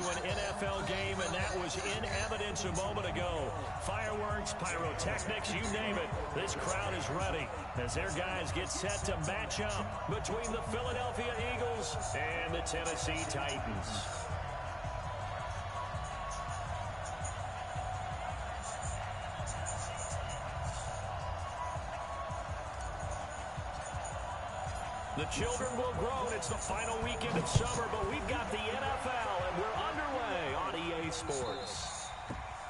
to an NFL game, and that was in evidence a moment ago. Fireworks, pyrotechnics, you name it. This crowd is ready as their guys get set to match up between the Philadelphia Eagles and the Tennessee Titans. The children will grow, and it's the final weekend of summer, but we've got the NFL, and we're underway on EA Sports.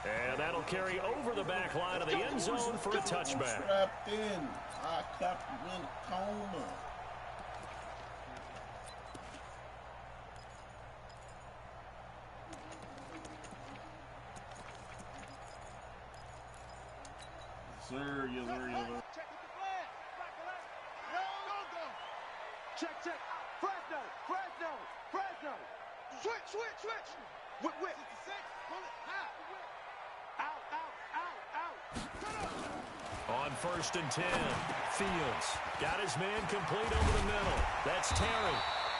And that'll carry over the back line of the end zone for a touchback. Strapped in. I got the win coma. Sir, yes, sir, yes, sir. Check. Fresno. Switch. Whip. Pull it. Out. On 1st and 10, Fields got his man complete over the middle. That's Terry.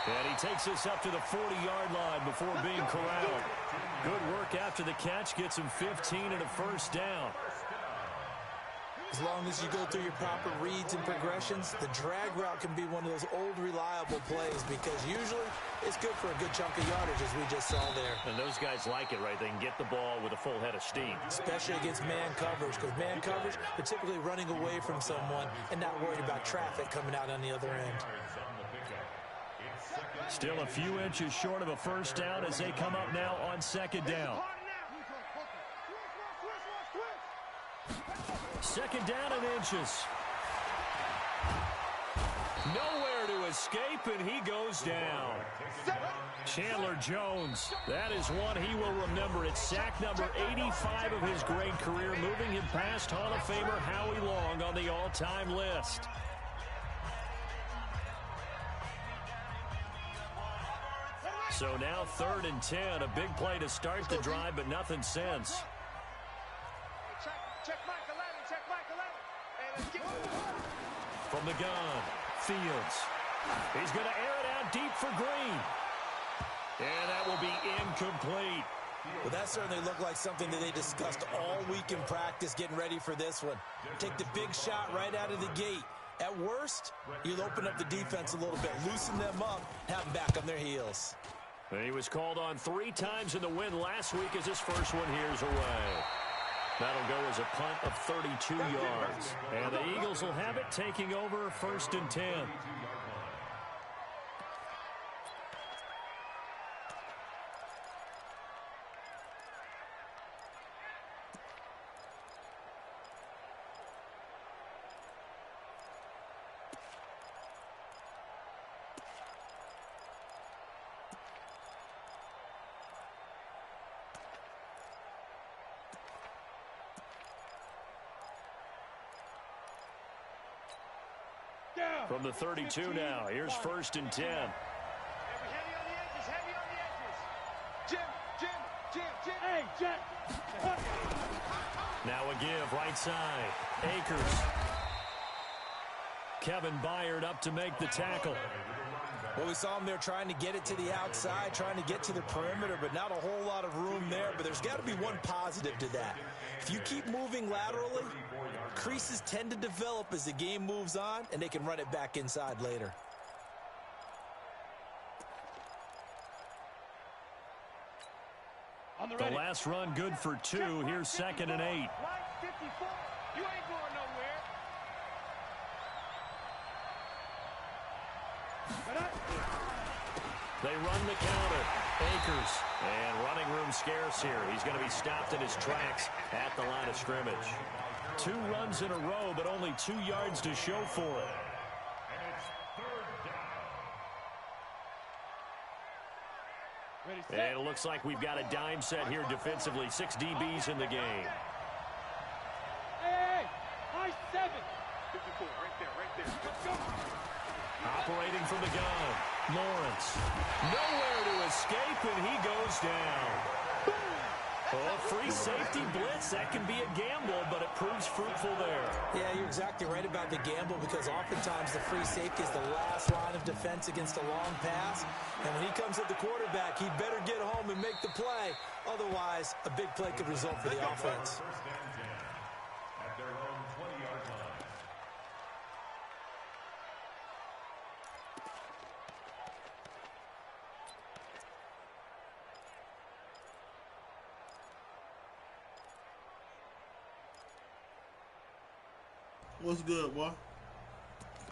And he takes us up to the 40-yard line before being corralled. Good work after the catch. Gets him 15 and a first down. As long as you go through your proper reads and progressions, the drag route can be one of those old reliable plays because usually it's good for a good chunk of yardage, as we just saw there. And those guys like it, right? They can get the ball with a full head of steam. Especially against man coverage, because man coverage, they're typically running away from someone and not worried about traffic coming out on the other end. Still a few inches short of a first down as they come up now on 2nd down. 2nd down and inches. Nowhere to escape, and he goes down. Chandler Jones, that is one he will remember. It's sack number 85 of his great career, moving him past Hall of Famer Howie Long on the all-time list. So now 3rd and 10, a big play to start the drive, but nothing since. From the gun, Fields. He's going to air it out deep for Green. And that will be incomplete. Well, that certainly looked like something that they discussed all week in practice getting ready for this one. Take the big shot right out of the gate. At worst, you'll open up the defense a little bit, loosen them up, have them back on their heels. And he was called on 3 times in the win last week as his first one here's away. That'll go as a punt of 32 yards. And the Eagles will have it, taking over 1st and 10. From the 32 now, here's 1st and 10. Heavy on the edges. Jim. Hey, Jet. Now a give, right side. Akers. Kevin Byard up to make the tackle. Well, we saw him there trying to get it to the outside, trying to get to the perimeter, but not a whole lot of room there. But there's got to be one positive to that. If you keep moving laterally, creases tend to develop as the game moves on, and they can run it back inside later. The last run good for 2. Here's 2nd and 8. Line 54. You ain't going nowhere. They run the counter. Akers. And running room scarce here. He's going to be stopped in his tracks at the line of scrimmage. 2 runs in a row, but only 2 yards to show for it. And it looks like we've got a dime set here defensively. 6 DBs in the game. Hey, high 7. 54, right there. Let's go. Operating from the gun, Lawrence. Nowhere to escape, and he goes down. Oh, free safety blitz. That can be a gamble, but it proves fruitful there. Yeah, you're exactly right about the gamble because oftentimes the free safety is the last line of defense against a long pass. And when he comes at the quarterback, he better get home and make the play. Otherwise, a big play could result for the offense. At their own 20-yard line. What's good, boy?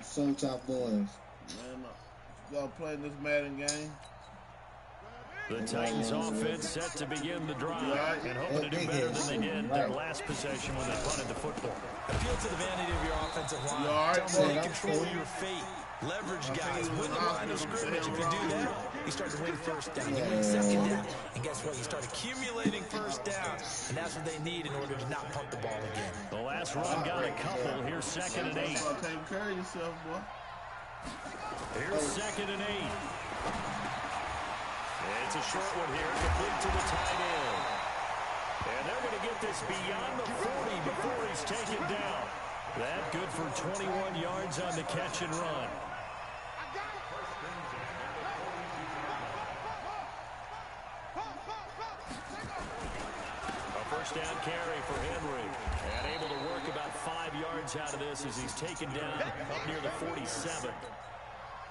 Some top boys. Man, y'all playing this Madden game? The Titans offense set to begin the drive and hoping to do better than they did their last possession when they punted the football. Appeal to the vanity of your offensive line. You all right, Tell them boy? they control your fate. Leverage guys. Win the line of scrimmage. If you do that, you start to win first down. You win second down. And guess what? You start accumulating first down. And that's what they need in order to not punt the ball again. The last run got a couple. Here's 2nd and 8. Take care of yourself, boy. Here's 2nd and 8. It's a short one here, complete to the tight end. And they're going to get this beyond the 40 before he's taken down. That good for 21 yards on the catch and run. A first down carry for Henry. And able to work about 5 yards out of this as he's taken down up near the 47.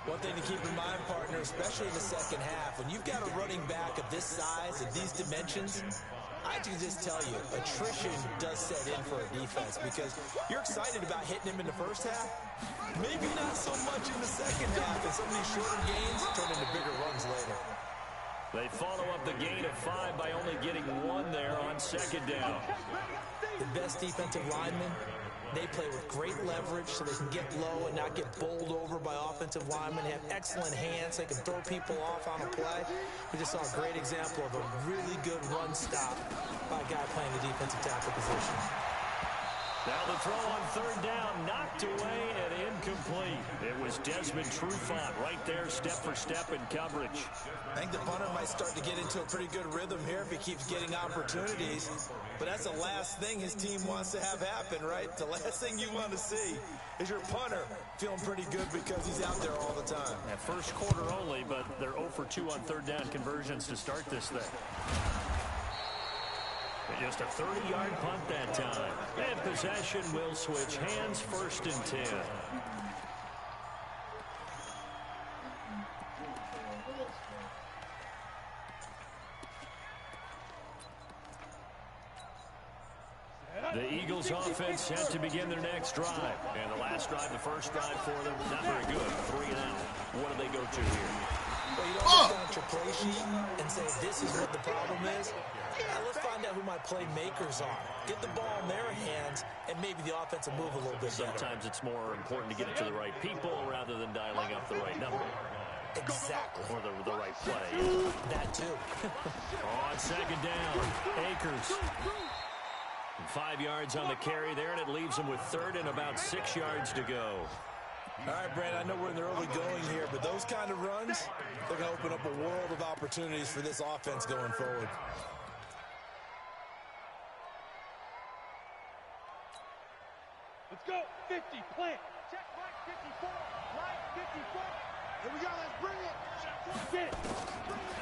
One thing to keep in mind, partner, especially in the second half, when you've got a running back of this size and these dimensions, I can just tell you, attrition does set in for a defense because you're excited about hitting him in the first half. Maybe not so much in the second half, and some of these shorter gains turn into bigger runs later. They follow up the gain of 5 by only getting 1 there on 2nd down. The best defensive linemen, they play with great leverage so they can get low and not get bowled over by offensive linemen. They have excellent hands. They can throw people off on a play. We just saw a great example of a really good run stop by a guy playing the defensive tackle position. Now the throw on 3rd down, knocked away and incomplete. It was Desmond Trufant right there, step for step in coverage. I think the punter might start to get into a pretty good rhythm here if he keeps getting opportunities. But that's the last thing his team wants to have happen, right? The last thing you want to see is your punter feeling pretty good because he's out there all the time. At first quarter only, but they're 0 for 2 on 3rd down conversions to start this thing. Just a 30-yard punt that time. And possession will switch hands, 1st and 10. The Eagles offense set to begin their next drive. And the last drive, the first drive for them, not very good. 3 and out. What do they go to here? Well, you don't look down at your play sheet and say, this is what the problem is. Let's find out who my playmakers are. Get the ball in their hands, and maybe the offense will move a little bit better. Sometimes it's more important to get it to the right people rather than dialing up the right number. Exactly. Or the right play. That too. On 2nd down, Akers. 5 yards on the carry there, and it leaves him with 3rd and about 6 yards to go. All right, Brandon, I know we're in the early going here, but those kind of runs, they're going to open up a world of opportunities for this offense going forward. Let's go. 50, plant. Check right 54. Right 54. Here we go. Let's bring it. Get it.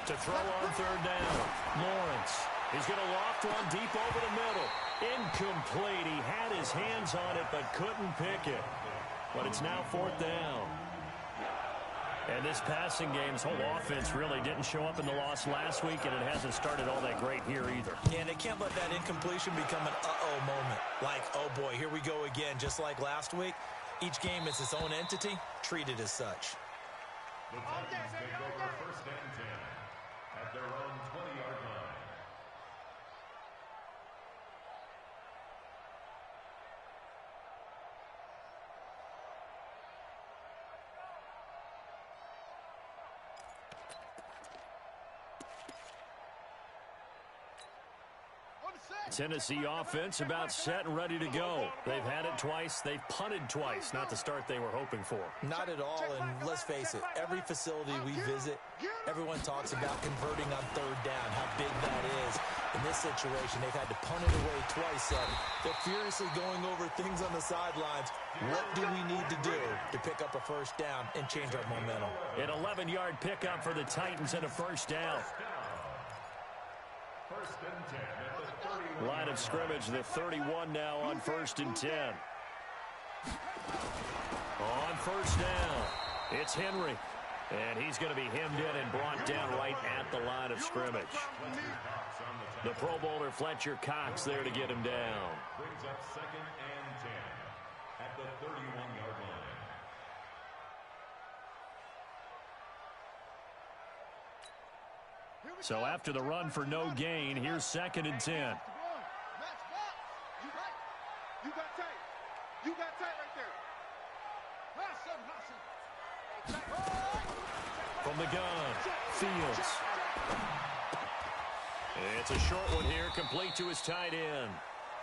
To throw on 3rd down, Lawrence. He's going to loft one deep over the middle. Incomplete. He had his hands on it, but couldn't pick it. But it's now 4th down. And this passing game, this whole offense really didn't show up in the loss last week, and it hasn't started all that great here either. Yeah, and they can't let that incompletion become an uh-oh moment. Like, oh boy, here we go again, just like last week. Each game is its own entity, treated as such. The Titans take over 1st and 10 at their own 20-yard line. Tennessee offense about set and ready to go. They've had it twice. They've punted twice. Not the start they were hoping for. Not at all, and let's face it, every facility we visit, everyone talks about converting on 3rd down, how big that is. In this situation, they've had to punt it away twice, so they're furiously going over things on the sidelines. What do we need to do to pick up a 1st down and change our momentum? An 11-yard pickup for the Titans and a 1st down. Line of scrimmage, the 31 now on 1st and 10. On first down, it's Henry. And he's going to be hemmed in and brought down right at the line of scrimmage. The Pro Bowler Fletcher Cox there to get him down. Brings up 2nd and 10 at the 31-yard line. So after the run for no gain, here's 2nd and 10. You got tight. You got tight right there. From the gun, Fields. It's a short one here, complete to his tight end.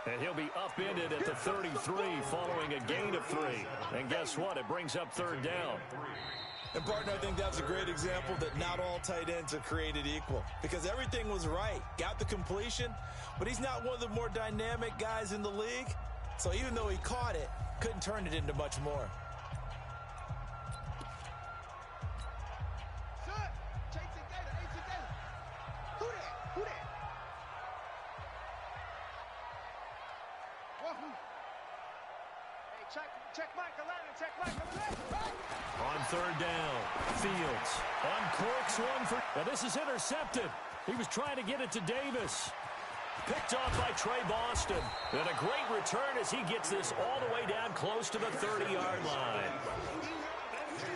And he'll be upended at the 33 following a gain of 3. And guess what? It brings up 3rd down. And, partner, I think that's a great example that not all tight ends are created equal. Because everything was right. Got the completion, but he's not one of the more dynamic guys in the league. So even though he caught it, couldn't turn it into much more. On 3rd down, Fields uncorks one for... Now this is intercepted. He was trying to get it to Davis. Picked off by Trey Boston. And a great return as he gets this all the way down close to the 30-yard line.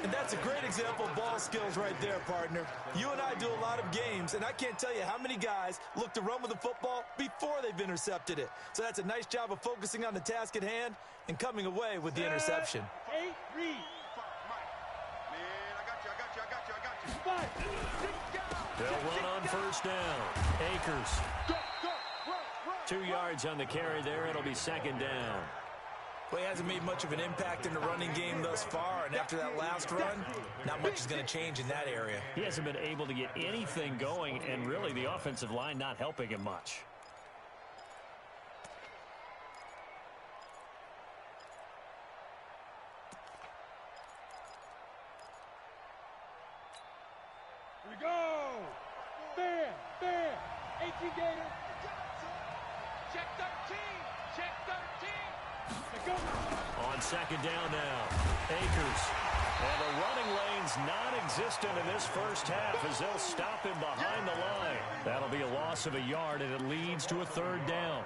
And that's a great example of ball skills right there, partner. You and I do a lot of games, and I can't tell you how many guys look to run with the football before they've intercepted it. So that's a nice job of focusing on the task at hand and coming away with the interception. 8 read. Man, I got you. They'll run on 1st down. Akers. 2 yards on the carry there. It'll be 2nd down. Well, he hasn't made much of an impact in the running game thus far, and after that last run, not much is going to change in that area. He hasn't been able to get anything going, and really the offensive line not helping him much. Here we go. Bam, bam. 18 Gator. Check 13. Check 13. On 2nd down now, Akers. And the running lane's non-existent in this first half as they'll stop him behind the line. That'll be a loss of a yard, and it leads to a 3rd down.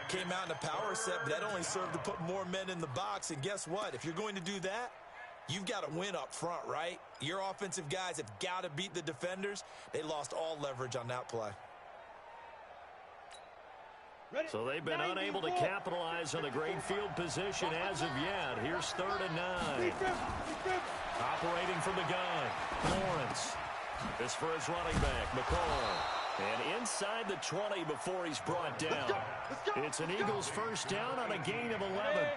Came out in a power set, but that only served to put more men in the box. And guess what? If you're going to do that, you've got to win up front, right? Your offensive guys have got to beat the defenders. They lost all leverage on that play. So they've been unable to capitalize on the great field position as of yet. Here's 3rd and 9. Operating from the gun, Lawrence. This for his running back, McCall. And inside the 20 before he's brought down. It's an Eagles 1st down on a gain of 11.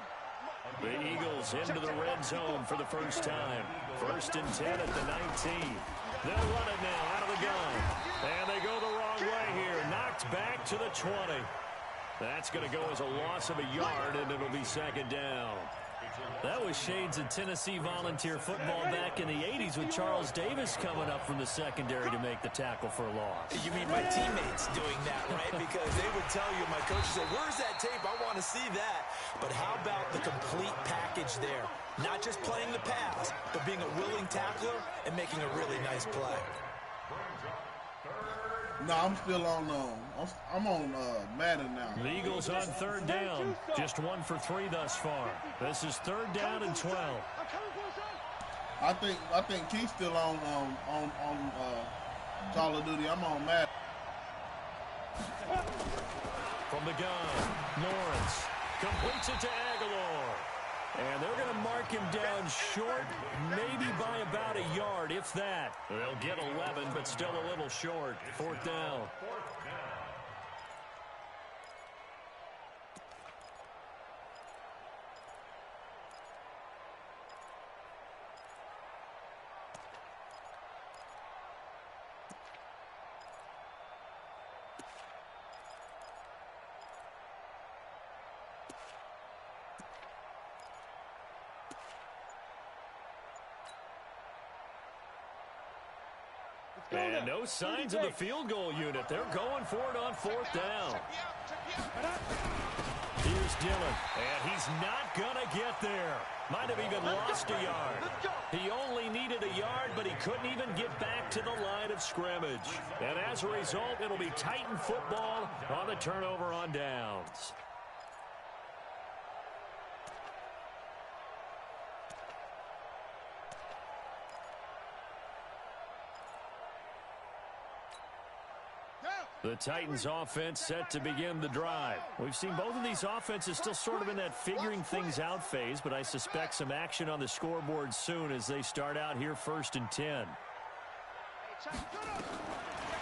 The Eagles into the red zone for the first time. 1st and 10 at the 19. They'll run it now out of the gun. And they go the wrong way here. Knocked back to the 20. That's going to go as a loss of a yard, and it'll be 2nd down. That was shades of Tennessee volunteer football back in the 80s with Charles Davis coming up from the secondary to make the tackle for a loss. You mean my teammates doing that, right? Because they would tell you, my coach would say, where's that tape? I want to see that. But how about the complete package there? Not just playing the pass, but being a willing tackler and making a really nice play. No, I'm still on. I'm on Madden now. The Eagles on 3rd down, just 1 for 3 thus far. This is 3rd down and 12. I think Keith's still on Call of Duty. I'm on Madden. From the gun, Lawrence completes it to Aguilar. And they're going to mark him down short, maybe by about a yard, if that. They'll get 11, but still a little short. 4th down. And no signs of the field goal unit. They're going for it on fourth down. Here's Dillon, and he's not going to get there. Might have even lost a yard. He only needed a yard, but he couldn't even get back to the line of scrimmage. And as a result, it'll be Titan football on the turnover on downs. The Titans offense set to begin the drive. We've seen both of these offenses still sort of in that figuring things out phase, but I suspect some action on the scoreboard soon as they start out here 1st and 10.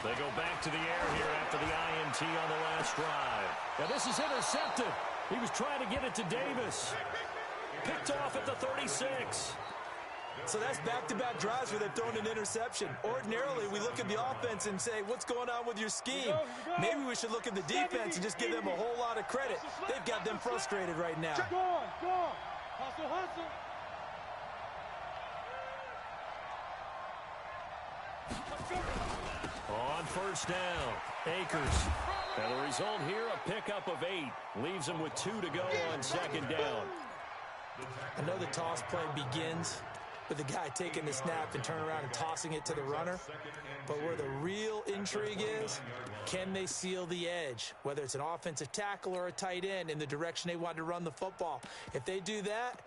They go back to the air here after the INT on the last drive. Now this is intercepted. He was trying to get it to Davis. Picked off at the 36. So that's back-to-back drives where they've thrown an interception. Ordinarily, we look at the offense and say, what's going on with your scheme? Maybe we should look at the defense and just give them a whole lot of credit. They've got them frustrated right now. Go on, go on. Hustle, hustle. On first down, Akers. And the result here, a pickup of 8. Leaves him with 2 to go on 2nd down. I know the toss play begins with the guy taking the snap and turning around and tossing it to the runner. But where the real intrigue is, can they seal the edge, whether it's an offensive tackle or a tight end, in the direction they want to run the football? If they do that,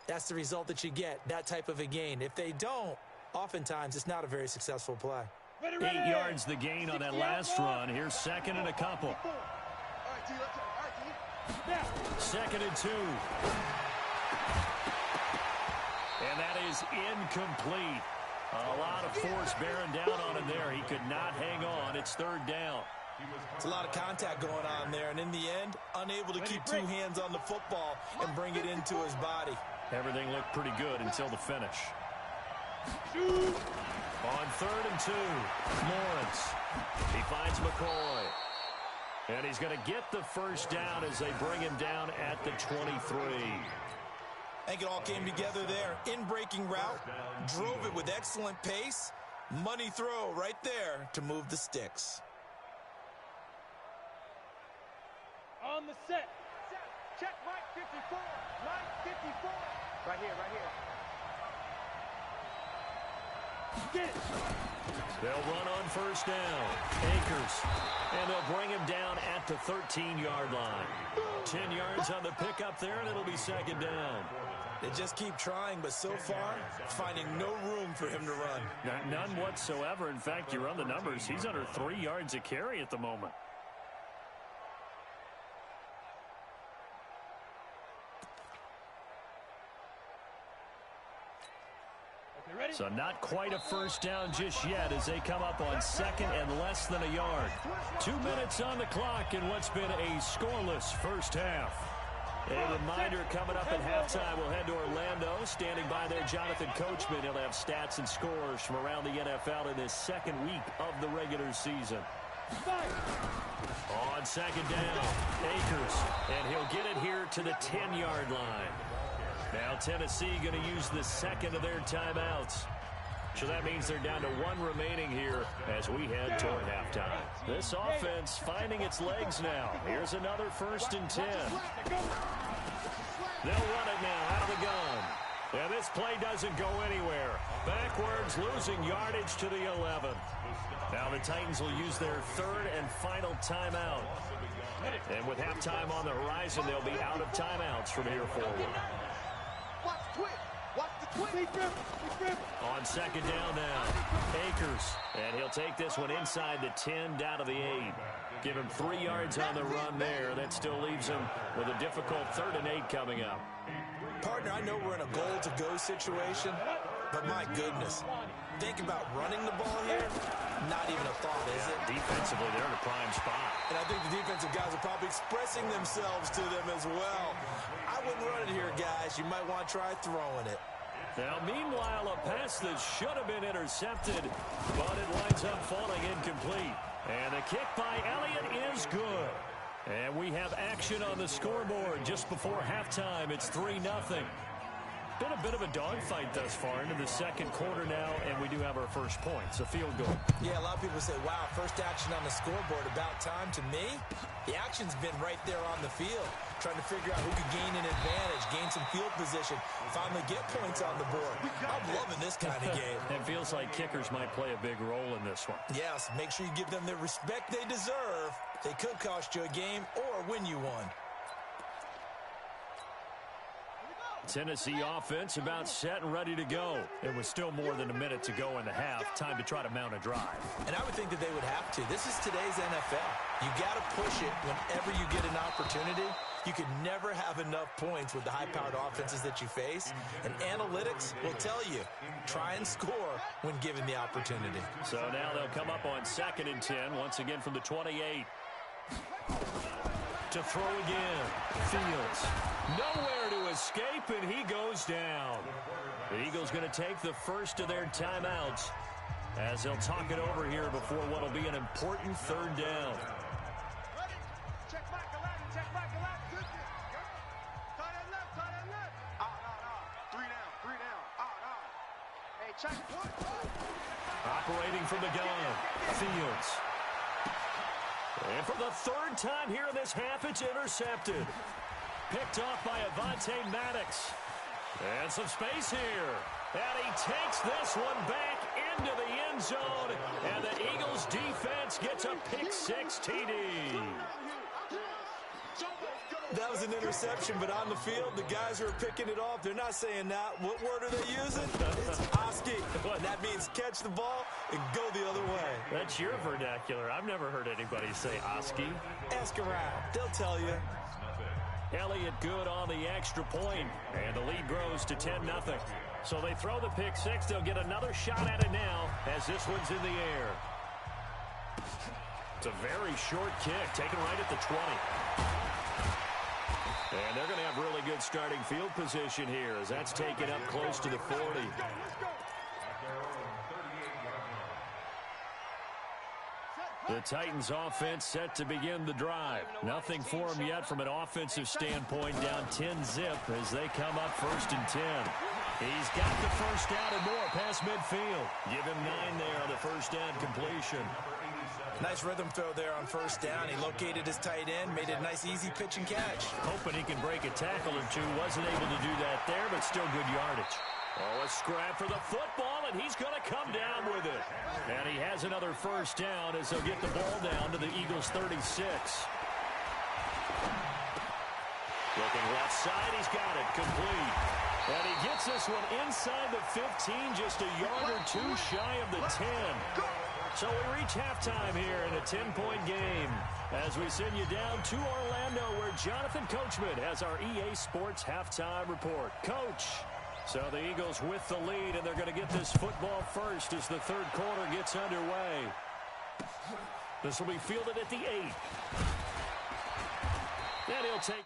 that's the result that you get, that type of a gain. If they don't, oftentimes it's not a very successful play. 8 yards the gain on that last run. Here's 2nd and a couple. 2nd and 2. And that is incomplete. A lot of force bearing down on him there. He could not hang on. It's 3rd down. It's a lot of contact going on there, and in the end, unable to keep 2 hands on the football and bring it into his body. Everything looked pretty good until the finish. On 3rd and 2, Lawrence. He finds McCoy. And he's going to get the first down as they bring him down at the 23. I think it all came together there. In-breaking route, drove it with excellent pace. Money throw right there to move the sticks. On the set. Check right 54. Right 54. Right here, right here. Get it. They'll run on first down. Akers. And they'll bring him down at the 13-yard line. 10 yards on the pickup there, and it'll be 2nd down. They just keep trying, but so far, finding no room for him to run. None whatsoever. In fact, you run the numbers. He's under 3 yards a carry at the moment. So not quite a first down just yet as they come up on 2nd and less than a yard. 2 minutes on the clock in what's been a scoreless first half. A reminder coming up at halftime, we'll head to Orlando. Standing by there, Jonathan Coachman. He'll have stats and scores from around the NFL in his 2nd week of the regular season. On 2nd down, Akers. And he'll get it here to the 10-yard line. Now Tennessee going to use the 2nd of their timeouts. So that means they're down to 1 remaining here as we head toward halftime. This offense finding its legs now. Here's another 1st and 10. They'll run it now out of the gun. And this play doesn't go anywhere. Backwards, losing yardage to the 11. Now the Titans will use their 3rd and final timeout. And with halftime on the horizon, they'll be out of timeouts from here forward. Watch the twist. Watch the twist. On 2nd down now, Akers. And he'll take this one inside the 10 down to the 8. Give him 3 yards on the run there. That still leaves him with a difficult 3rd and 8 coming up. Partner, I know we're in a goal-to-go situation, but my goodness, think about running the ball here, not even a thought, is it? Defensively, they're in a prime spot. And I think the defensive guys are probably expressing themselves to them as well. I wouldn't run it here, guys. You might want to try throwing it. Now, meanwhile, a pass that should have been intercepted, but it winds up falling incomplete. And the kick by Elliott is good. And we have action on the scoreboard just before halftime. It's 3-0. Been a bit of a dogfight thus far into the second quarter now, and we do have our first points, a field goal. Yeah, a lot of people say, wow, first action on the scoreboard, about time. To me, the action's been right there on the field, trying to figure out who could gain an advantage, gain some field position, finally get points on the board. I'm loving this kind of game. It feels like kickers might play a big role in this one. Yes, make sure you give them the respect they deserve. They could cost you a game or win you one. Tennessee offense about set and ready to go. It was still more than a minute to go in the half. Time to try to mount a drive. And I would think that they would have to. This is today's NFL. You got to push it whenever you get an opportunity. You can never have enough points with the high-powered offenses that you face. And analytics will tell you, try and score when given the opportunity. So now they'll come up on 2nd and 10, once again from the 28. To throw again. Fields. Nowhere to escape, and he goes down. The Eagles going to take the first of their timeouts as they'll talk it over here before what will be an important 3rd down. Ready? Check back 11, check back 11. Good. Tight end left, tight end left. Three down. Hey, check. Operating from the gun. Fields. And for the 3rd time here in this half, it's intercepted. Picked off by Avonte Maddox. And some space here. And he takes this one back into the end zone. And the Eagles defense gets a pick-6 TD. That was an interception, but on the field, the guys who are picking it off, they're not saying that. What word are they using? It's Oski. And that means catch the ball and go the other way. That's your vernacular. I've never heard anybody say Oski. Ask around. They'll tell you. Elliott good on the extra point, and the lead grows to 10-0. So they throw the pick-6. They'll get another shot at it now as this one's in the air. It's a very short kick, taken right at the 20. And they're going to have really good starting field position here as that's taken up close to the 40. The Titans offense set to begin the drive. Nothing for them yet from an offensive standpoint, down 10-zip as they come up 1st and 10. He's got the first down and more past midfield. Give him 9 there on the first down completion. Nice rhythm throw there on 1st down. He located his tight end, made it a nice easy pitch and catch. Hoping he can break a tackle or two. Wasn't able to do that there, but still good yardage. Oh, a scrap for the football, and he's going to come down with it. And he has another first down as they'll get the ball down to the Eagles' 36. Looking left side, he's got it, complete. And he gets this one inside the 15, just a yard or two shy of the 10. So we reach halftime here in a 10-point game as we send you down to Orlando where Jonathan Coachman has our EA Sports halftime report. Coach. So the Eagles with the lead, and they're going to get this football first as the 3rd quarter gets underway. This will be fielded at the 8. And he'll take...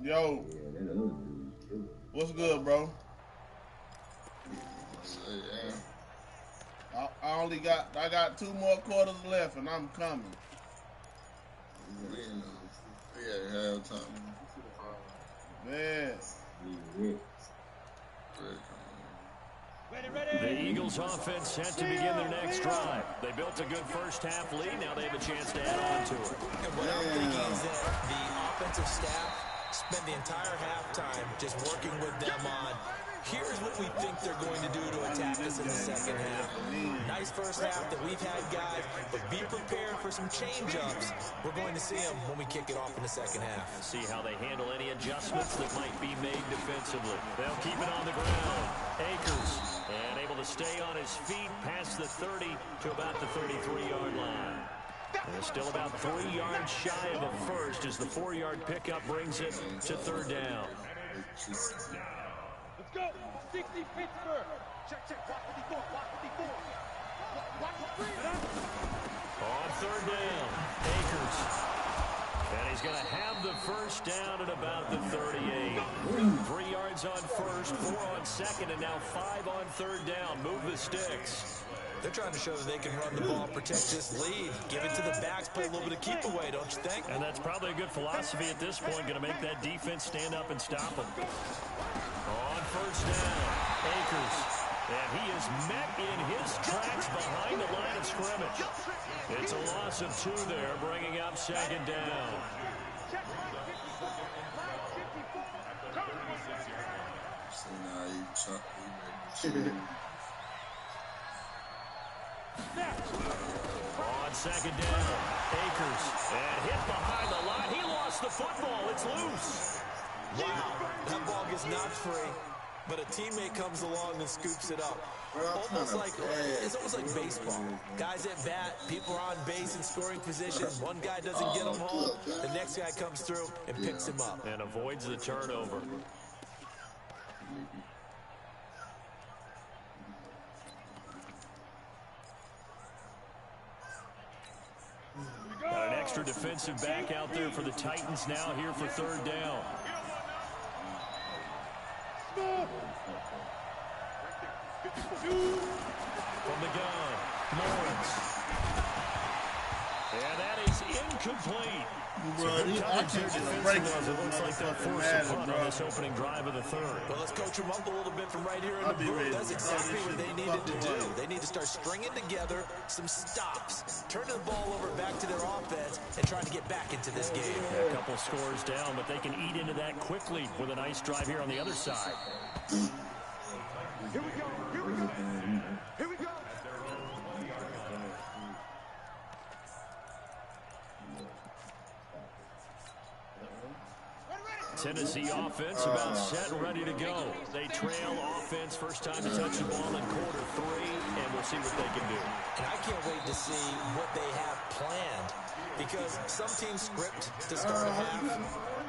Yo, what's good, bro? I got 2 more quarters left, and I'm coming. Yeah, halftime. Man. The Eagles offense set to begin their next drive. They built a good first half lead. Now they have a chance to add on to it. And what I'm thinking is that the offensive staff spend the entire halftime just working with them on here's what we think they're going to do to attack us in the second half. Nice first half that we've had, guys, but be prepared for some change-ups. We're going to see them when we kick it off in the second half. See how they handle any adjustments that might be made defensively. They'll keep it on the ground. Akers, and able to stay on his feet past the 30 to about the 33-yard line. And still about 3 yards shy of a first as the 4-yard pickup brings it to 3rd down. Let's go. 60 Pittsburgh. Check. Block 54. Block the screen. On 3rd down, Akers. And he's going to have the first down at about the 38. 3 yards on first, 4 on second, and now 5 on third down. Move the sticks. They're trying to show that they can run the ball, protect this lead, give it to the backs, play a little bit of keep away, don't you think? And that's probably a good philosophy at this point, going to make that defense stand up and stop them. On first down, Akers. And he is met in his tracks behind the line of scrimmage. It's a loss of 2 there, bringing up second down. On second down, Akers. And hit behind the line. He lost the football. It's loose. Wow, that ball gets knocked free, but a teammate comes along and scoops it up. It's almost like baseball. Guys at bat, people are on base in scoring position. One guy doesn't get him home. The next guy comes through and picks him up. And avoids the turnover. Got an extra defensive back out there for the Titans now here for third down. From the gun, Lawrence. And that is incomplete. I can't get a break. It looks like they'll force a punt on this opening drive of the third. Well, let's coach them up a little bit from right here in the booth. That's exactly what they needed to do. They need to start stringing together some stops, turning the ball over back to their offense, and trying to get back into this game. A couple scores down, but they can eat into that quickly with a nice drive here on the other side. Here we go. Here we go. Here we go. Tennessee offense about set and ready to go. They trail offense first time to touch the ball in quarter 3, and we'll see what they can do. And I can't wait to see what they have planned, because some teams script to start a half.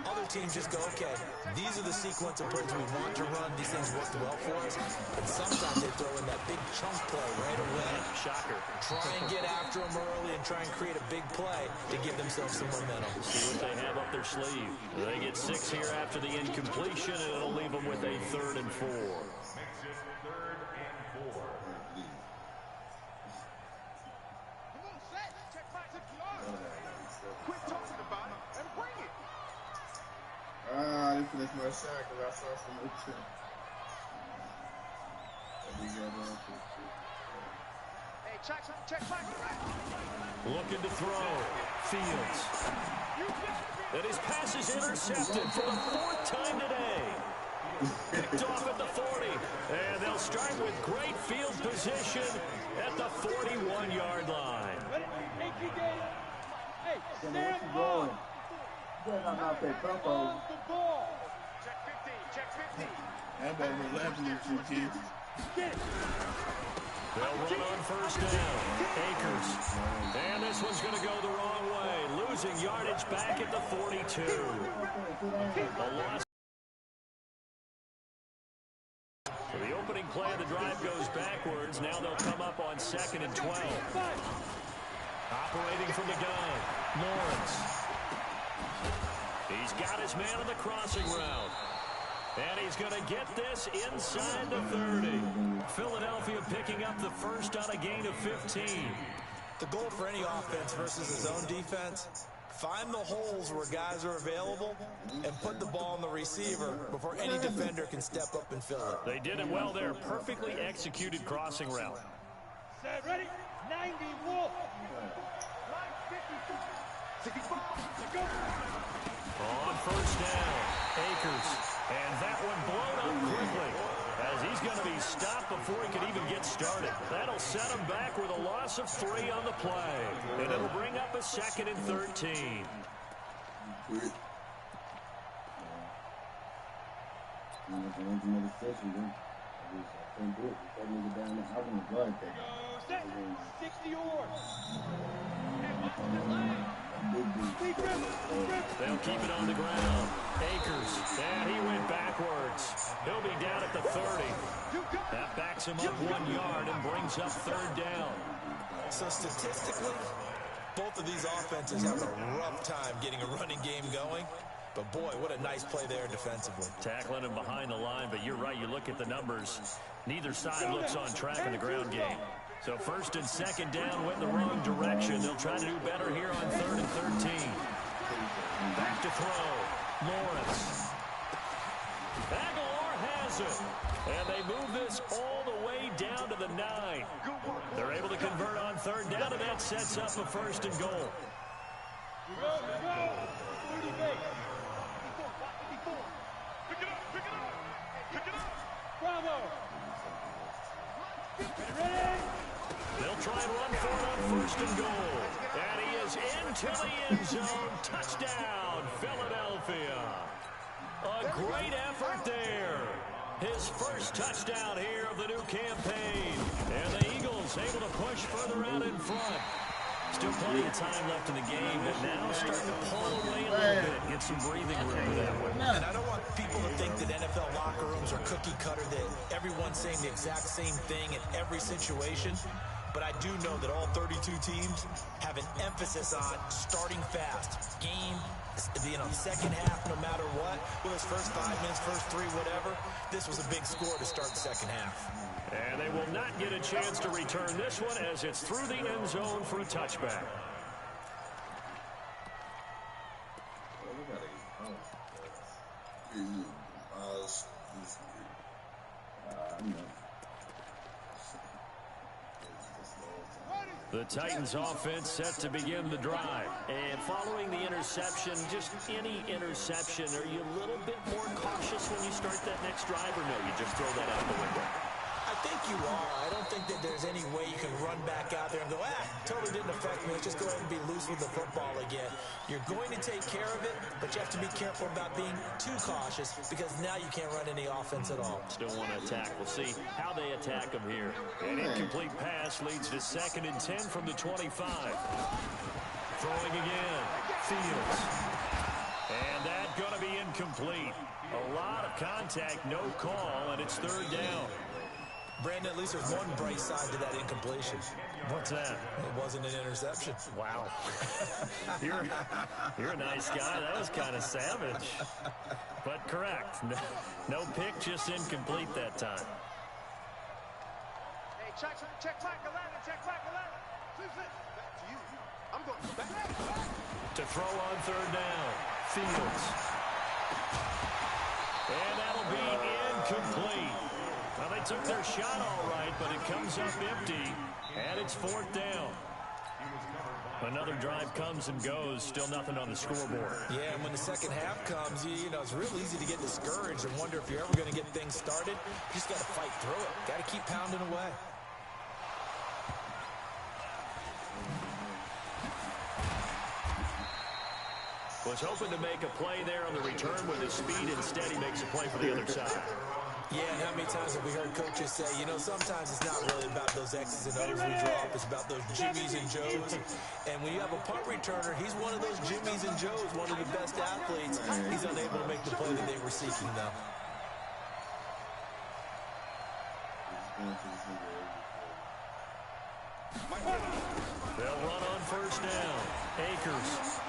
Other teams just go, okay, these are the sequence of plays we want to run. These things worked well for us. And sometimes they throw in that big chunk play right away. Shocker. Try and get after them early and try and create a big play to give themselves some momentum. See what they have up their sleeve. They get 6 here after the incompletion, and it'll leave them with a 3rd and 4. I didn't finish my shot because I saw some other shit. Hey, check back. Looking to throw. Fields. And his pass is intercepted for the 4th time today. Picked off at the 40. And they'll start with great field position at the 41-yard line. Hey, stand on. Hold the ball. Check 15. That ball was laughing at you, kids. They'll run on first down. Akers. And this one's going to go the wrong way. Losing yardage back at the 42. A loss. So the opening play of the drive goes backwards. Now they'll come up on 2nd and 12. Operating from the gun. Lawrence. He's got his man on the crossing route. And he's going to get this inside the 30. Philadelphia picking up the first on a gain of 15. The goal for any offense versus his own defense, find the holes where guys are available and put the ball on the receiver before any defender can step up and fill it. They did it well there. Perfectly executed crossing route. Set, ready? 90, Wolf. Line 55. Go. On first down, Akers. And that one blown up quickly as he's going to be stopped before he could even get started. That'll set him back with a loss of 3 on the play. And it'll bring up a 2nd and 13. Set, 60 or. They'll keep it on the ground. Akers, and he went backwards. He'll be down at the 30. That backs him up 1 yard and brings up 3rd down. So statistically, Both of these offenses have a rough time getting a running game going. But, boy, what a nice play there defensively. Tackling him behind the line, but you're right. You look at the numbers. Neither side looks on track in the ground game. So first and second down went in the wrong direction. They'll try to do better here on 3rd and 13. Back to throw. Lawrence. Aguilar has it. And they move this all the way down to the 9. They're able to convert on 3rd down, and that sets up a 1st and goal. They'll try and run for it on 1st and goal. And he is into the end zone. Touchdown, Philadelphia. A great effort there. His first touchdown here of the new campaign. And the Eagles able to push further out in front. Still plenty of time left in the game, but now starting to pull away a little bit. Get some breathing room with that one. And I don't want people to think that NFL locker rooms are cookie cutter, that everyone's saying the exact same thing in every situation. But I do know that all 32 teams have an emphasis on starting fast. Game, second half, no matter what. Whether it's first 5 minutes, first 3, whatever. This was a big score to start the second half. And they will not get a chance to return this one as it's through the end zone for a touchback. The Titans offense set to begin the drive. And following the interception, just any interception, are you a little bit more cautious when you start that next drive, or no, you just throw that out the window? I think you are. I don't think that there's any way you can run back out there and go, totally didn't affect me. Let's just go ahead and be loose with the football again. You're going to take care of it, but you have to be careful about being too cautious because now you can't run any offense at all. Still want to attack. We'll see how they attack them here. An incomplete pass leads to 2nd and 10 from the 25. Throwing again. Fields. And that's going to be incomplete. A lot of contact, no call, and it's 3rd down. Brandon, at least there's one bright side to that incompletion. What's that? It wasn't an interception. Wow. You're a nice guy. That was kind of savage. But correct. No pick, just incomplete that time. Hey, check back 11, check back 11. Back to you. I'm going to back. To throw on 3rd down. Fields. And that'll be incomplete. Well, they took their shot all right, but it comes up empty, and it's 4th down. Another drive comes and goes, still nothing on the scoreboard. Yeah, and when the second half comes, you know, it's real easy to get discouraged and wonder if you're ever going to get things started. You just got to fight through it. Got to keep pounding away. Was hoping to make a play there on the return with his speed. Instead, he makes a play for the other side. Yeah, and how many times have we heard coaches say, you know, sometimes it's not really about those X's and O's we drop. It's about those Jimmies and Joes. And when you have a punt returner, he's one of those Jimmies and Joes, one of the best athletes. He's unable to make the play that they were seeking, though. They'll run on 1st down. Akers.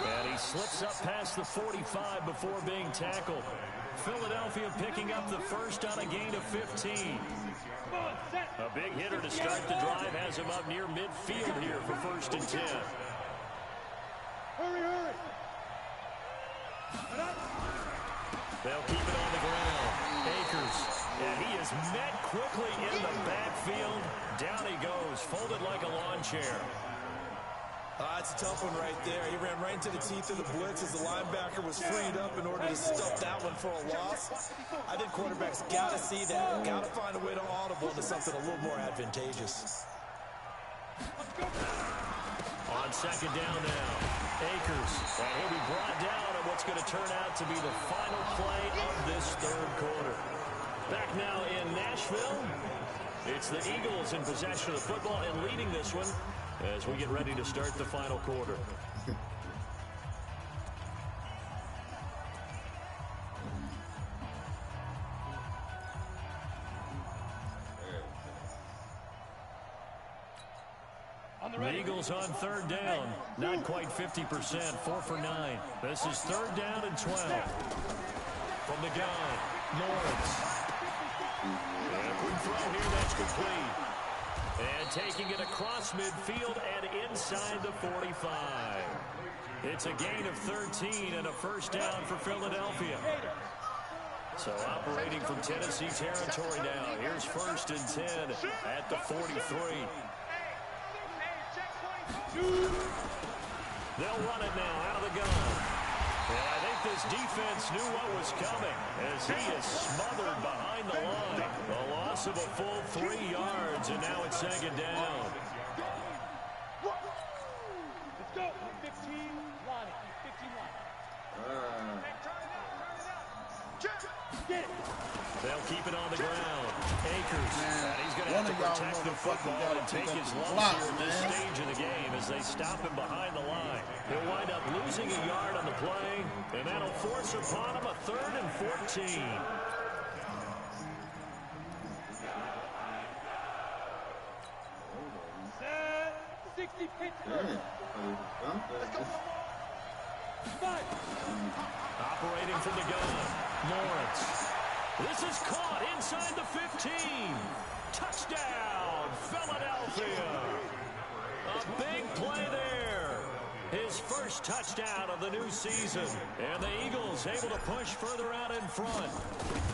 And he slips up past the 45 before being tackled. Philadelphia picking up the first on a gain of 15. A big hitter to start the drive has him up near midfield here for 1st and 10. Hurry. They'll keep it on the ground. Akers. And he is met quickly in the backfield. Down he goes, folded like a lawn chair. That's a tough one right there. He ran right into the teeth of the blitz as the linebacker was freed up in order to stuff that one for a loss. I think quarterbacks got to see that. Got to find a way to audible into something a little more advantageous. On 2nd down now, Akers. And he'll be brought down on what's going to turn out to be the final play of this 3rd quarter. Back now in Nashville, it's the Eagles in possession of the football and leading this one as we get ready to start the final quarter. Eagles on third down. Not quite 50%, 4 for 9. This is third down and 12. From the gun, Lawrence. And a quick throw here, that's complete. And taking it across midfield and inside the 45. It's a gain of 13 and a first down for Philadelphia. So operating from Tennessee territory now. Here's first and 10 at the 43. They'll run it now out of the gun. And I think this defense knew what was coming as he is smothered behind the line. A loss of a full 3 yards, and now it's second down. Let's go. 15 line. 15 line. They'll keep it on the ground. Akers. And he's going to have to protect the football and take his lumps here at this stage of the game as they stop him behind the line. He'll wind up losing a yard on the play, and that'll force upon him a 3rd and 14. Set. 60 Pittsburgh. Operating from the gun, Lawrence. This is caught inside the 15. Touchdown, Philadelphia. A big play there. His first touchdown of the new season. And the Eagles able to push further out in front.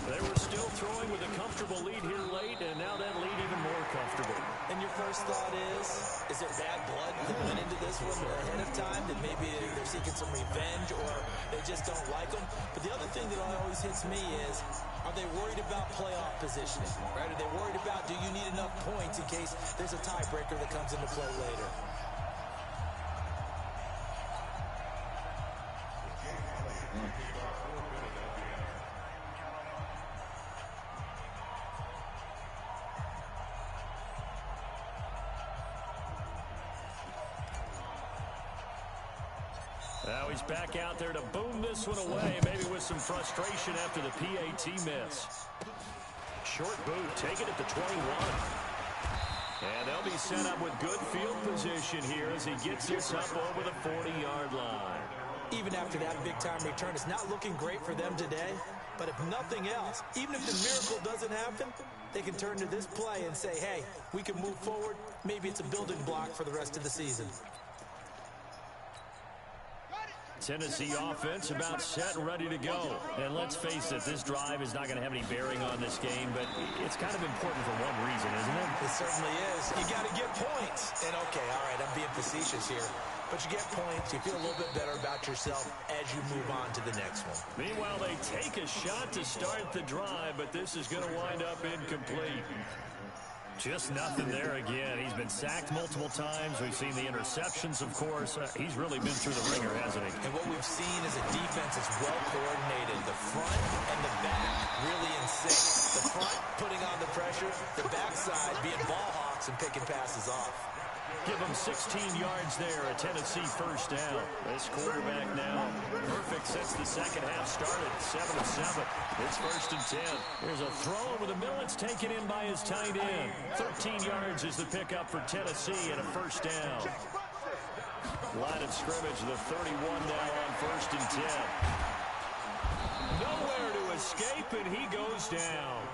They were still throwing with a comfortable lead here late, and now that lead even more comfortable. And your first thought is there bad blood that went into this one ahead of time? That maybe they're seeking some revenge or they just don't like them? But the other thing that always hits me is, are they worried about playoff positioning? Right? Are they worried about, do you need enough points in case there's a tiebreaker that comes into play later? Now he's back out there to boom this one away, maybe with some frustration after the PAT miss. Short boot, take it at the 21. And they'll be set up with good field position here as he gets this up over the 40-yard line. Even after that big-time return, it's not looking great for them today. But if nothing else, even if the miracle doesn't happen, they can turn to this play and say, hey, we can move forward. Maybe it's a building block for the rest of the season. Tennessee offense about set and ready to go. And let's face it, this drive is not going to have any bearing on this game, but it's kind of important for one reason, isn't it? It certainly is. You got to get points. And okay, all right, I'm being facetious here. But you get points, you feel a little bit better about yourself as you move on to the next one. Meanwhile, they take a shot to start the drive, but this is going to wind up incomplete. Just nothing there again. He's been sacked multiple times. We've seen the interceptions, of course. He's really been through the ringer, hasn't he? And what we've seen is a defense that's well coordinated. The front and the back really in sync. The front putting on the pressure, the backside being ball hawks and picking passes off. Give them 16 yards there, a Tennessee first down. This quarterback now perfect since the second half started, 7 of 7. It's first and 10. There's a throw over the middle. It's taken in by his tight end. 13 yards is the pickup for Tennessee and a first down. Line of scrimmage, the 31 now on first and 10. Nowhere to escape, and he goes down.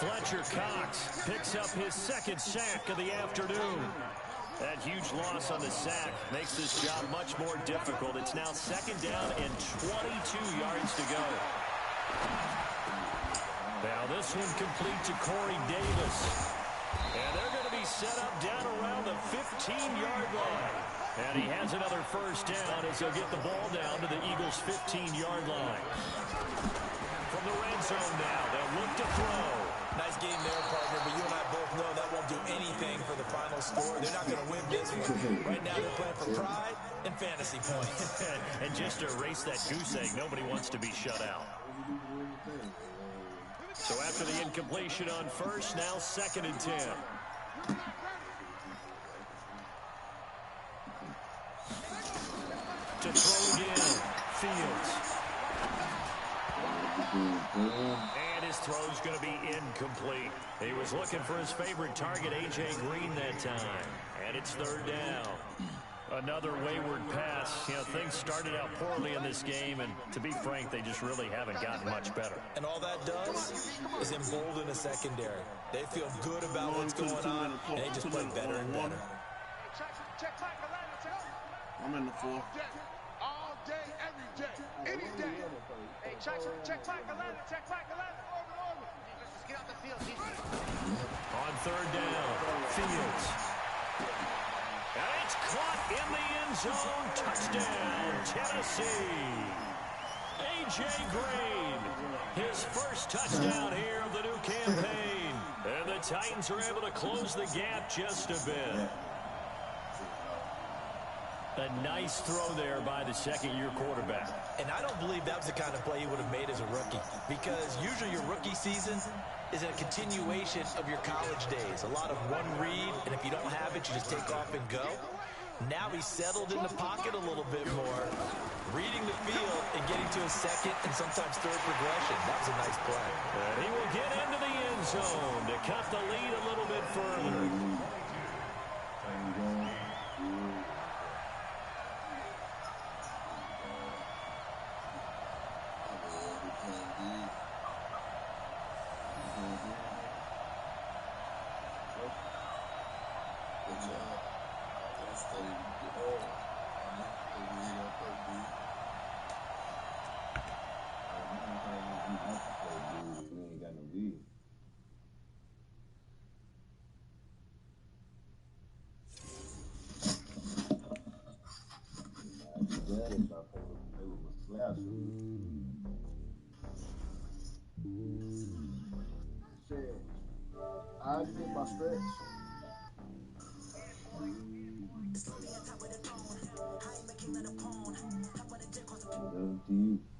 Fletcher Cox picks up his second sack of the afternoon. That huge loss on the sack makes this job much more difficult. It's now second down and 22 yards to go. Now this one complete to Corey Davis. And they're going to be set up down around the 15-yard line. And he has another first down as he'll get the ball down to the Eagles' 15-yard line. From the red zone now, they'll look to throw. Nice game there, partner, but you and I both know that won't do anything for the final score. They're not going to win this one. Right now they're playing for pride and fantasy points. And just to erase that goose egg, nobody wants to be shut out. So after the incompletion on first, now second and 10. To throw again, Fields. And his throw's going to be incomplete. He was looking for his favorite target, A.J. Green, that time. And it's third down. Another wayward pass. You know, things started out poorly in this game, and to be frank, they just really haven't gotten much better. And all that does is embolden the secondary. They feel good about what's going on, and they just play better and better. I'm in the 4. All day, every day, any day. Hey, check back 11, check back 11. Orbit. Let's get out the field. On third down, Fields. And it's caught in the end zone. Touchdown, Tennessee. A.J. Green, his first touchdown here of the new campaign. And the Titans are able to close the gap just a bit. A nice throw there by the second-year quarterback. And I don't believe that was the kind of play he would have made as a rookie, because usually your rookie season is a continuation of your college days. A lot of one read, and if you don't have it, you just take off and go. Now he's settled in the pocket a little bit more, reading the field and getting to a second and sometimes third progression. That was a nice play. And he will get into the end zone to cut the lead a little bit further. I did my stretch. To you.